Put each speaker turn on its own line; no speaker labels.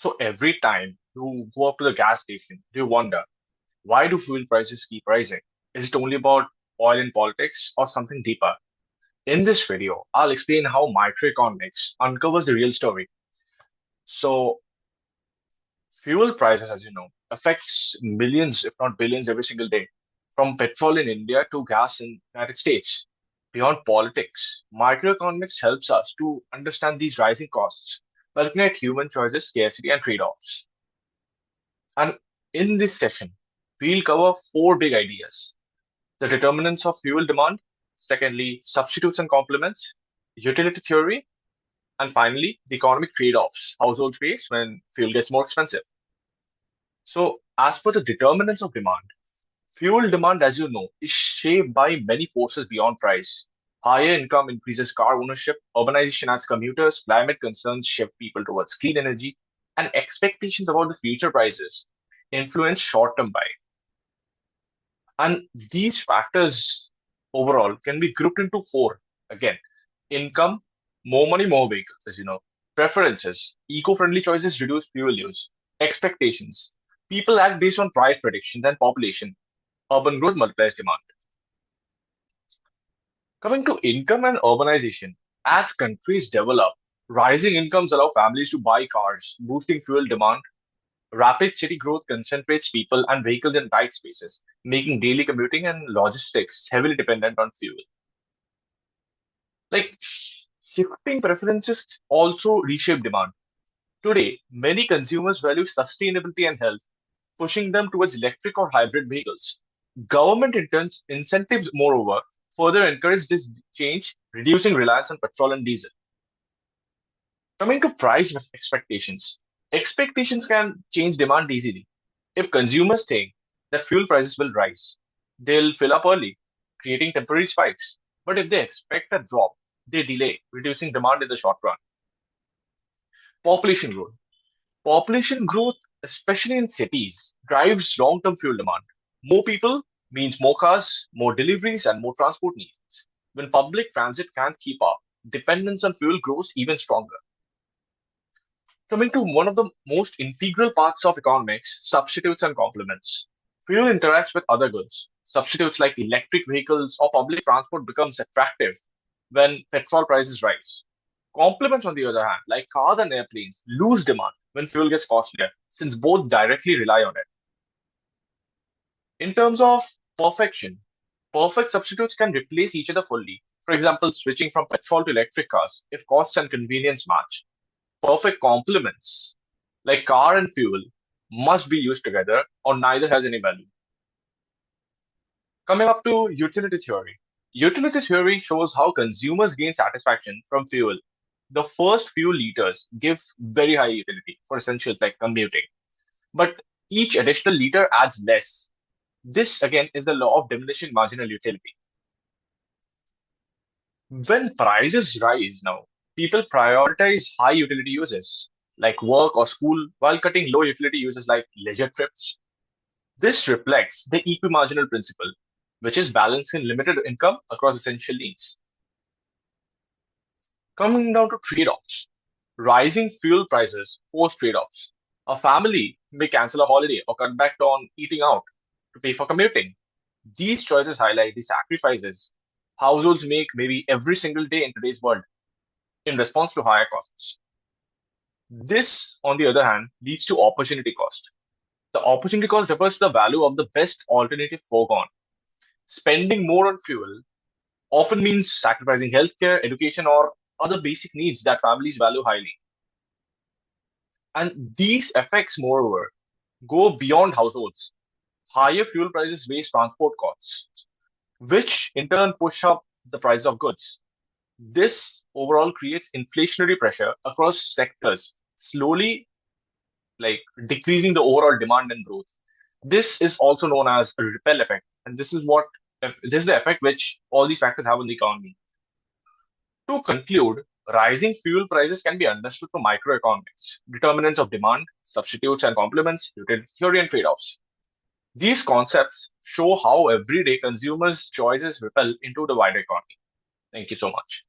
So every time you go up to the gas station, do you wonder, why do fuel prices keep rising? Is it only about oil and politics or something deeper? In this video, I'll explain how microeconomics uncovers the real story. So fuel prices, as you know, affects millions, if not billions, every single day, from petrol in India to gas in the United States. Beyond politics, microeconomics helps us to understand these rising costs by looking at human choices, scarcity, and trade-offs. And in this session, we'll cover four big ideas: the determinants of fuel demand, secondly, substitutes and complements, utility theory, and finally, the economic trade-offs households face when fuel gets more expensive. So, as per the determinants of demand, fuel demand, as you know, is shaped by many forces beyond price. Higher income increases car ownership, urbanization adds commuters, climate concerns shift people towards clean energy, and expectations about the future prices influence short-term buying. And these factors overall can be grouped into four. Again, income, more money, more vehicles, as you know. Preferences, eco-friendly choices reduce fuel use. Expectations, people act based on price predictions and population. Urban growth multiplies demand. Coming to income and urbanization, as countries develop, rising incomes allow families to buy cars, boosting fuel demand. Rapid city growth concentrates people and vehicles in tight spaces, making daily commuting and logistics heavily dependent on fuel. Like shifting preferences also reshape demand. Today, many consumers value sustainability and health, pushing them towards electric or hybrid vehicles. Government incentives, moreover, further encourage this change, reducing reliance on petrol and diesel. Coming to price expectations, expectations can change demand easily. If consumers think that fuel prices will rise, they'll fill up early, creating temporary spikes. But if they expect a drop, they delay, reducing demand in the short run. Population growth. Population growth, especially in cities, drives long term fuel demand. More people means more cars, more deliveries, and more transport needs. When public transit can't keep up, dependence on fuel grows even stronger. Coming to one of the most integral parts of economics, substitutes and complements. Fuel interacts with other goods. Substitutes like electric vehicles or public transport becomes attractive when petrol prices rise. Complements, on the other hand, like cars and airplanes, lose demand when fuel gets costlier, since both directly rely on it. In terms of perfection, perfect substitutes can replace each other fully. For example, switching from petrol to electric cars if costs and convenience match. Perfect complements, like car and fuel, must be used together or neither has any value. Coming up to utility theory. Utility theory shows how consumers gain satisfaction from fuel. The first few liters give very high utility for essentials like commuting, but each additional liter adds less. This again is the law of diminishing marginal utility. When prices rise now, people prioritize high utility uses like work or school while cutting low utility uses like leisure trips. This reflects the equimarginal principle, which is balancing limited income across essential needs. Coming down to trade-offs. Rising fuel prices force trade-offs. A family may cancel a holiday or cut back on eating out to pay for commuting. These choices highlight the sacrifices households make maybe every single day in today's world in response to higher costs. This, on the other hand, leads to opportunity cost. The opportunity cost refers to the value of the best alternative foregone. Spending more on fuel often means sacrificing healthcare, education, or other basic needs that families value highly. And these effects, moreover, go beyond households. Higher fuel prices raise transport costs, which in turn push up the price of goods. This overall creates inflationary pressure across sectors, slowly like decreasing the overall demand and growth. This is also known as a ripple effect, and this is the effect which all these factors have on the economy. To conclude, rising fuel prices can be understood through microeconomics, determinants of demand, substitutes and complements, utility theory, and trade-offs. These concepts show how everyday consumers' choices ripple into the wider economy. Thank you so much.